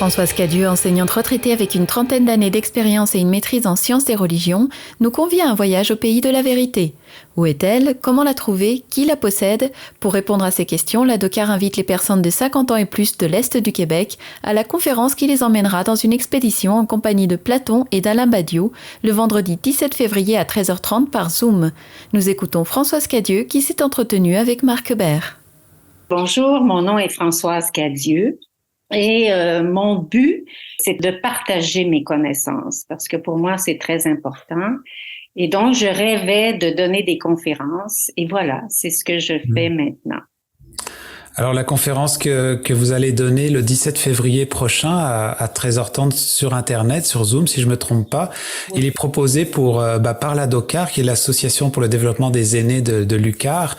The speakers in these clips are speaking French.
Françoise Cadieux, enseignante retraitée avec une trentaine d'années d'expérience et une maîtrise en sciences des religions, nous convie à un voyage au pays de la vérité. Où est-elle? Comment la trouver? Qui la possède? Pour répondre à ces questions, la Docare invite les personnes de 50 ans et plus de l'Est du Québec à la conférence qui les emmènera dans une expédition en compagnie de Platon et d'Alain Badiou le vendredi 17 février à 13h30 par Zoom. Nous écoutons Françoise Cadieux qui s'est entretenue avec Marc Hébert. Bonjour, mon nom est Françoise Cadieux et mon but, c'est de partager mes connaissances parce que pour moi, c'est très important. Et donc, je rêvais de donner des conférences et voilà, c'est ce que je fais maintenant. Alors, la conférence que vous allez donner le 17 février prochain à 13h30 sur Internet, sur Zoom, si je me trompe pas, oui. Il est proposé par la Docare, qui est l'association pour le développement des aînés de l'UQAR,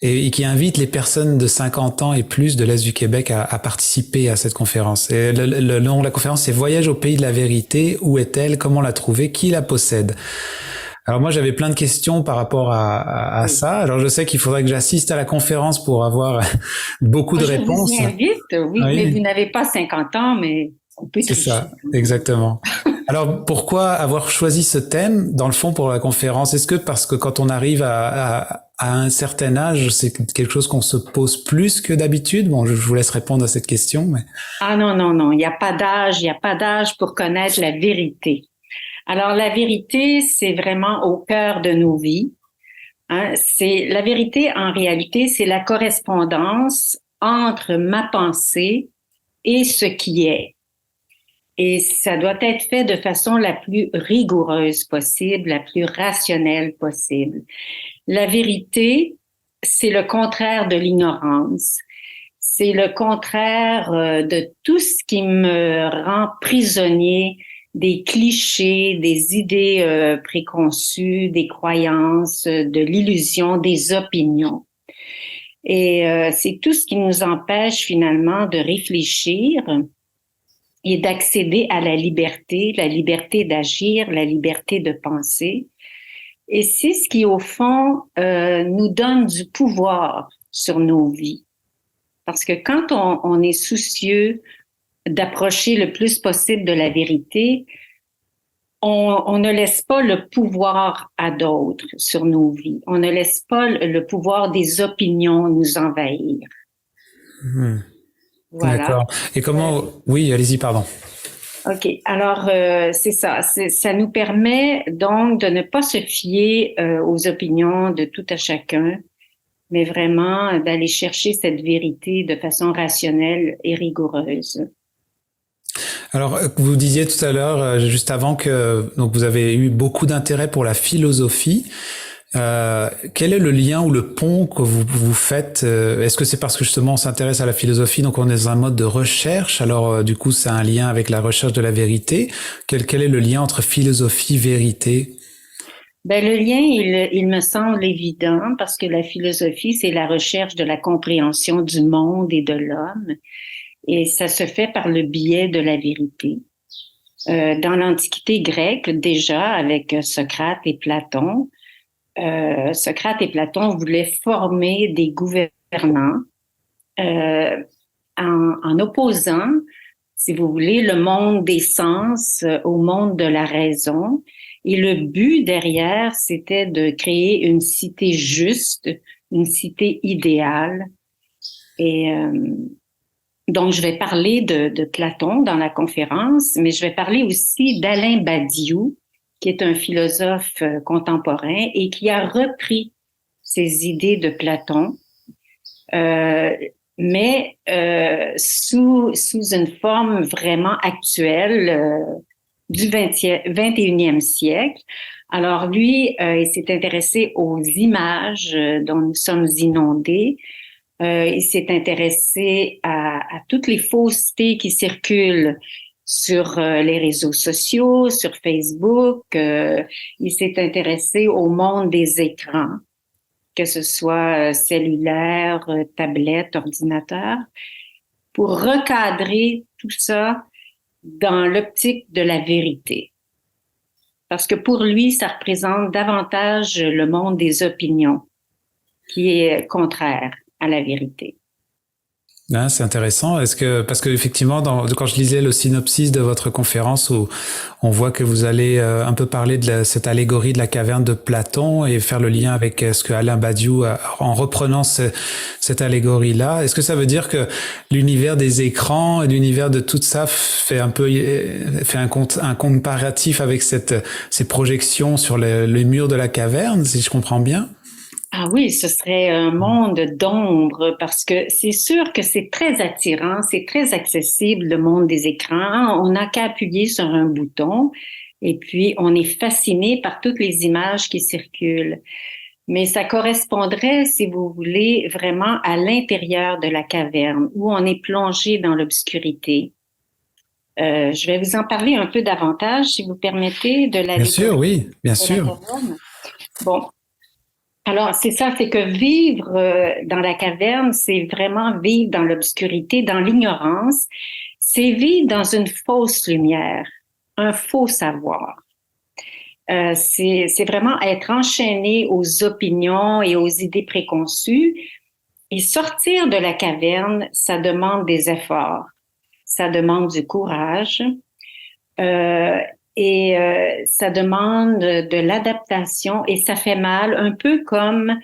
et qui invite les personnes de 50 ans et plus de l'Est du Québec à participer à cette conférence. Et le nom de la conférence, c'est « Voyage au pays de la vérité. Où est-elle? Comment la trouver? Qui la possède ?» Alors moi, j'avais plein de questions par rapport à oui. ça. Alors je sais qu'il faudrait que j'assiste à la conférence pour avoir beaucoup de réponses. Je vous invite, oui, mais vous n'avez pas 50 ans, mais on peut tricher. C'est ça, exactement. Alors pourquoi avoir choisi ce thème, dans le fond, pour la conférence? Est-ce que parce que quand on arrive à un certain âge, c'est quelque chose qu'on se pose plus que d'habitude? Bon, je vous laisse répondre à cette question. Mais... Ah non, il n'y a pas d'âge pour connaître la vérité. Alors, la vérité, c'est vraiment au cœur de nos vies. Hein? La vérité, en réalité, c'est la correspondance entre ma pensée et ce qui est. Et ça doit être fait de façon la plus rigoureuse possible, la plus rationnelle possible. La vérité, c'est le contraire de l'ignorance. C'est le contraire de tout ce qui me rend prisonnier des clichés, des idées préconçues, des croyances, de l'illusion, des opinions. Et c'est tout ce qui nous empêche finalement de réfléchir et d'accéder à la liberté d'agir, la liberté de penser. Et c'est ce qui, au fond, nous donne du pouvoir sur nos vies. Parce que quand on est soucieux d'approcher le plus possible de la vérité, on ne laisse pas le pouvoir à d'autres sur nos vies. On ne laisse pas le pouvoir des opinions nous envahir. Voilà. D'accord. Et comment... Oui, allez-y, pardon. OK. Alors, c'est ça. Ça nous permet donc de ne pas se fier aux opinions de tout à chacun, mais vraiment d'aller chercher cette vérité de façon rationnelle et rigoureuse. Alors, vous disiez tout à l'heure, juste avant, que donc vous avez eu beaucoup d'intérêt pour la philosophie. Quel est le lien ou le pont que vous faites? Est-ce que c'est parce que justement on s'intéresse à la philosophie, donc on est dans un mode de recherche, alors du coup c'est un lien avec la recherche de la vérité? Quel est le lien entre philosophie et vérité? Ben, le lien, il me semble évident parce que la philosophie, c'est la recherche de la compréhension du monde et de l'homme. Et ça se fait par le biais de la vérité. Dans l'Antiquité grecque, déjà, avec Socrate et Platon, Socrate et Platon voulaient former des gouvernants en opposant, si vous voulez, le monde des sens au monde de la raison. Et le but derrière, c'était de créer une cité juste, une cité idéale. Et donc, je vais parler de Platon dans la conférence, mais je vais parler aussi d'Alain Badiou, qui est un philosophe contemporain et qui a repris ces idées de Platon, mais sous une forme vraiment actuelle du 21e siècle. Alors lui, il s'est intéressé aux images dont nous sommes inondés. Il s'est intéressé à toutes les faussetés qui circulent sur les réseaux sociaux, sur Facebook. Il s'est intéressé au monde des écrans, que ce soit cellulaire, tablette, ordinateur, pour recadrer tout ça dans l'optique de la vérité. Parce que pour lui, ça représente davantage le monde des opinions, qui est contraire à la vérité. Ah, c'est intéressant. Parce que effectivement, quand je lisais le synopsis de votre conférence, où on voit que vous allez un peu parler de cette allégorie de la caverne de Platon et faire le lien avec ce que Alain Badiou en reprenant cette allégorie-là. Est-ce que ça veut dire que l'univers des écrans et l'univers de tout ça fait un comparatif avec ces projections sur les murs de la caverne, si je comprends bien? Ah oui, ce serait un monde d'ombre parce que c'est sûr que c'est très attirant, c'est très accessible, le monde des écrans. On n'a qu'à appuyer sur un bouton et puis on est fasciné par toutes les images qui circulent. Mais ça correspondrait, si vous voulez, vraiment à l'intérieur de la caverne où on est plongé dans l'obscurité. Je vais vous en parler un peu davantage, si vous permettez, de la Bien sûr, oui, bien de la sûr. caverne. Bon, alors, c'est ça, c'est que vivre dans la caverne, c'est vraiment vivre dans l'obscurité, dans l'ignorance. C'est vivre dans une fausse lumière, un faux savoir. C'est vraiment être enchaîné aux opinions et aux idées préconçues. Et sortir de la caverne, ça demande des efforts, ça demande du courage. Euh, Ça demande de l'adaptation et ça fait mal, un peu comme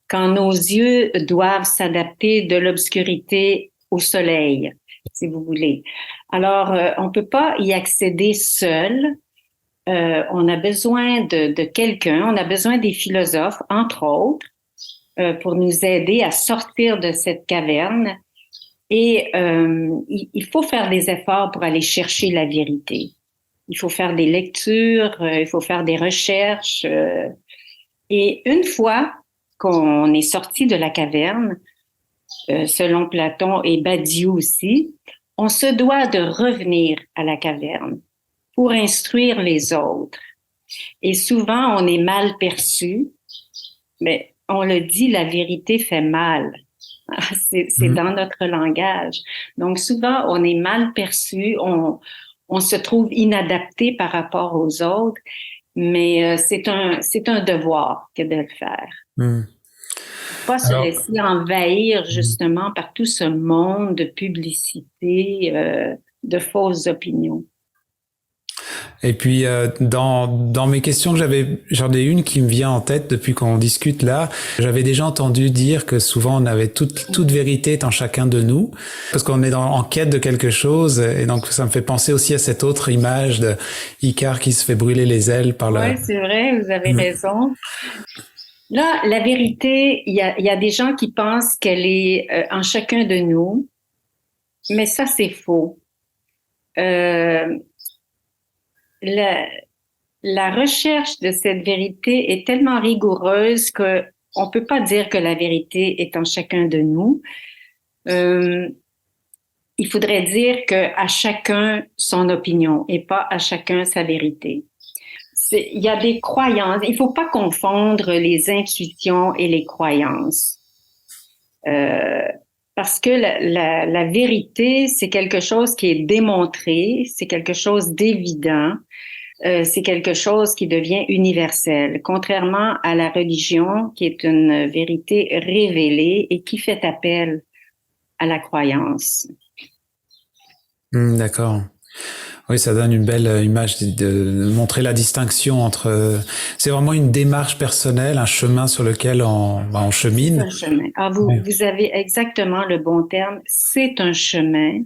quand nos yeux doivent s'adapter de l'obscurité au soleil, si vous voulez. Alors, on peut pas y accéder seul. On a besoin de quelqu'un, on a besoin des philosophes, entre autres, pour nous aider à sortir de cette caverne. Et il faut faire des efforts pour aller chercher la vérité. Il faut faire des lectures, il faut faire des recherches. Et une fois qu'on est sorti de la caverne, selon Platon et Badiou aussi, on se doit de revenir à la caverne pour instruire les autres. Et souvent, on est mal perçu, mais on le dit, la vérité fait mal. C'est dans notre langage. Donc, souvent, on est mal perçu, on se trouve inadapté par rapport aux autres, mais c'est un devoir que de le faire. Hmm. Pas se Alors, laisser envahir justement par tout ce monde de publicité, de fausses opinions. et puis dans mes questions que j'en ai une qui me vient en tête depuis qu'on discute là. J'avais déjà entendu dire que souvent on avait toute vérité est en chacun de nous, parce qu'on est en quête de quelque chose, et donc ça me fait penser aussi à cette autre image de Icare qui se fait brûler les ailes par le. Oui, c'est vrai, vous avez raison. Là, la vérité, il y a des gens qui pensent qu'elle est en chacun de nous, mais ça, c'est faux. Euh, la, la recherche de cette vérité est tellement rigoureuse que on peut pas dire que la vérité est en chacun de nous. Il faudrait dire que à chacun son opinion et pas à chacun sa vérité. Il y a des croyances. Il faut pas confondre les intuitions et les croyances. Parce que la vérité, c'est quelque chose qui est démontré, c'est quelque chose d'évident, c'est quelque chose qui devient universel, contrairement à la religion qui est une vérité révélée et qui fait appel à la croyance. D'accord. Oui, ça donne une belle image de montrer la distinction entre. C'est vraiment une démarche personnelle, un chemin sur lequel on chemine. C'est un chemin. Ah, vous avez exactement le bon terme. C'est un chemin.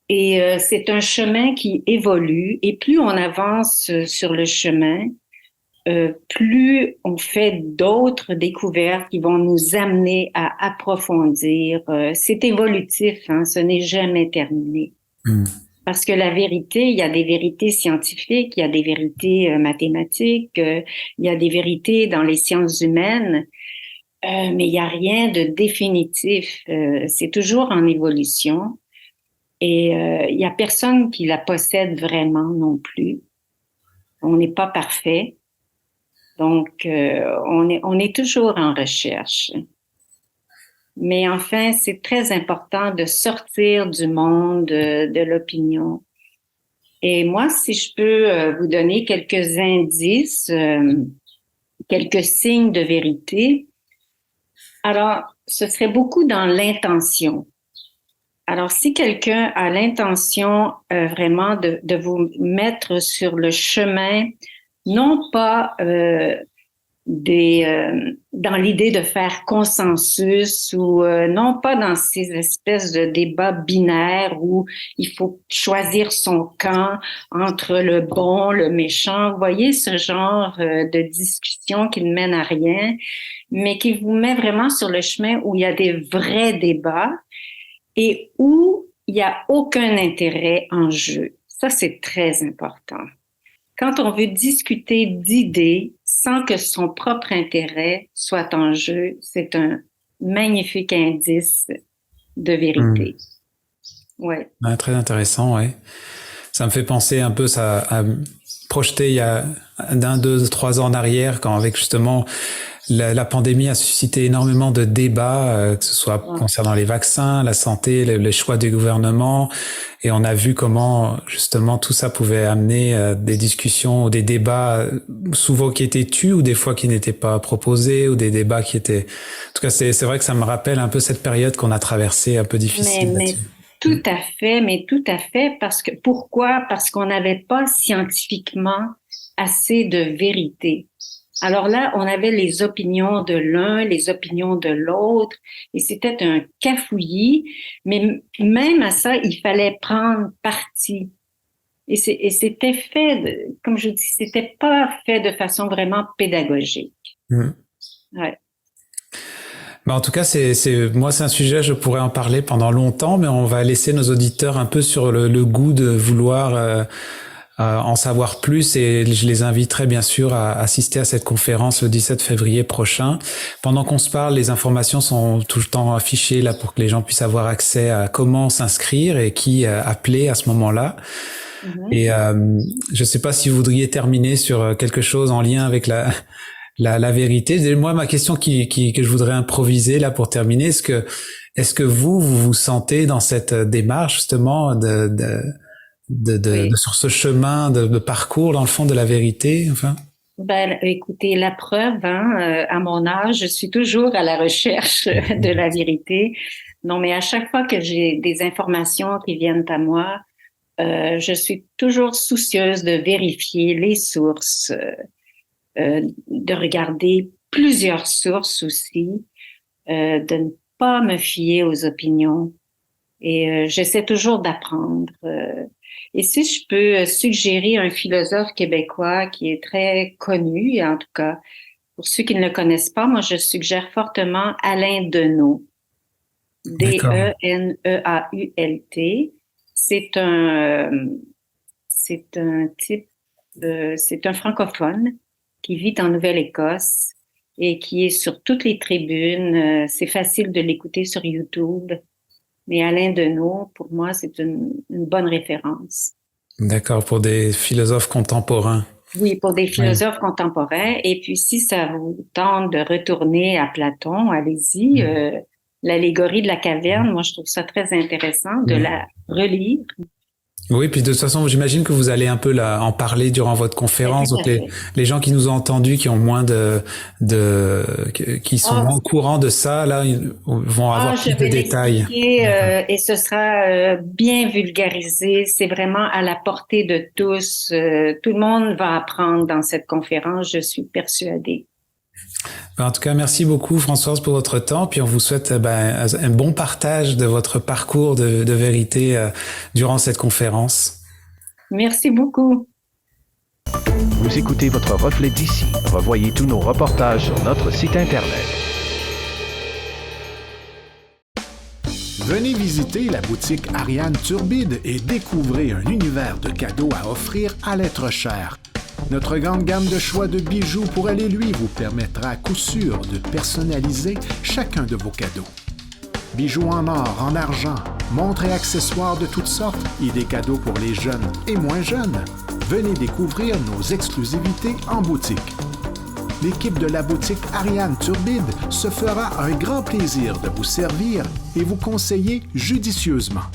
Et c'est un chemin qui évolue. Et plus on avance sur le chemin, plus on fait d'autres découvertes qui vont nous amener à approfondir. C'est évolutif, hein, ce n'est jamais terminé. Parce que la vérité, il y a des vérités scientifiques, il y a des vérités mathématiques, il y a des vérités dans les sciences humaines, mais il n'y a rien de définitif. C'est toujours en évolution et il n'y a personne qui la possède vraiment non plus. On n'est pas parfait. Donc, on est toujours en recherche. Mais enfin, c'est très important de sortir du monde de l'opinion. Et moi, si je peux vous donner quelques indices, quelques signes de vérité, alors, ce serait beaucoup dans l'intention. Alors, si quelqu'un a l'intention vraiment de vous mettre sur le chemin, non pas dans l'idée de faire consensus ou non pas dans ces espèces de débats binaires où il faut choisir son camp entre le bon, le méchant. Vous voyez ce genre de discussion qui ne mène à rien, mais qui vous met vraiment sur le chemin où il y a des vrais débats et où il n'y a aucun intérêt en jeu. Ça, c'est très important. Quand on veut discuter d'idées sans que son propre intérêt soit en jeu, c'est un magnifique indice de vérité. Ouais. Très intéressant, ouais. Ça me fait penser un peu à projeter il y a 1, 2, 3 ans en arrière, quand avec justement la pandémie a suscité énormément de débats, que ce soit concernant les vaccins, la santé, les choix du gouvernement, et on a vu comment justement tout ça pouvait amener des discussions ou des débats souvent qui étaient tus ou des fois qui n'étaient pas proposés ou des débats qui étaient... En tout cas, c'est vrai que ça me rappelle un peu cette période qu'on a traversée un peu difficile. Mais tout à fait, pourquoi? Parce qu'on n'avait pas scientifiquement assez de vérité. Alors là, on avait les opinions de l'un, les opinions de l'autre, et c'était un cafouillis, mais même à ça, il fallait prendre parti. Et c'était fait, comme je dis, c'était pas fait de façon vraiment pédagogique. Ouais. En tout cas, moi, c'est un sujet, je pourrais en parler pendant longtemps, mais on va laisser nos auditeurs un peu sur le goût de vouloir en savoir plus, et je les inviterai bien sûr à assister à cette conférence le 17 février prochain. Pendant qu'on se parle, les informations sont tout le temps affichées là pour que les gens puissent avoir accès à comment s'inscrire et qui appeler à ce moment-là. Et je ne sais pas si vous voudriez terminer sur quelque chose en lien avec la vérité. Moi, ma question que je voudrais improviser là pour terminer, est-ce que vous vous sentez dans cette démarche justement sur ce chemin de parcours dans le fond de la vérité, enfin? Ben, écoutez, la preuve, à mon âge, je suis toujours à la recherche de la vérité. Non, mais à chaque fois que j'ai des informations qui viennent à moi, je suis toujours soucieuse de vérifier les sources, de regarder plusieurs sources aussi, de ne pas me fier aux opinions. Et j'essaie toujours d'apprendre. Et si je peux suggérer un philosophe québécois qui est très connu, en tout cas, pour ceux qui ne le connaissent pas, moi, je suggère fortement Alain Deneau. Deneault. C'est un francophone qui vit en Nouvelle-Écosse et qui est sur toutes les tribunes. C'est facile de l'écouter sur YouTube. Mais Alain Deneau, pour moi, c'est une bonne référence. D'accord, pour des philosophes contemporains. Oui, pour des philosophes contemporains. Et puis, si ça vous tente de retourner à Platon, allez-y. L'allégorie de la caverne, moi, je trouve ça très intéressant de la relire. Oui, puis de toute façon, j'imagine que vous allez un peu en parler durant votre conférence. Donc les gens qui nous ont entendus, qui ont moins qui sont moins au courant de ça, là, ils vont avoir plus de détails. Et ce sera bien vulgarisé. C'est vraiment à la portée de tous. Tout le monde va apprendre dans cette conférence, je suis persuadée. En tout cas, merci beaucoup Françoise pour votre temps, puis on vous souhaite un bon partage de votre parcours de vérité durant cette conférence. Merci beaucoup. Vous écoutez votre reflet d'ici. Revoyez tous nos reportages sur notre site Internet. Venez visiter la boutique Ariane Turbide et découvrez un univers de cadeaux à offrir à l'être cher. Notre grande gamme de choix de bijoux pour aller lui vous permettra à coup sûr de personnaliser chacun de vos cadeaux. Bijoux en or, en argent, montres et accessoires de toutes sortes et des cadeaux pour les jeunes et moins jeunes. Venez découvrir nos exclusivités en boutique. L'équipe de la boutique Ariane Turbide se fera un grand plaisir de vous servir et vous conseiller judicieusement.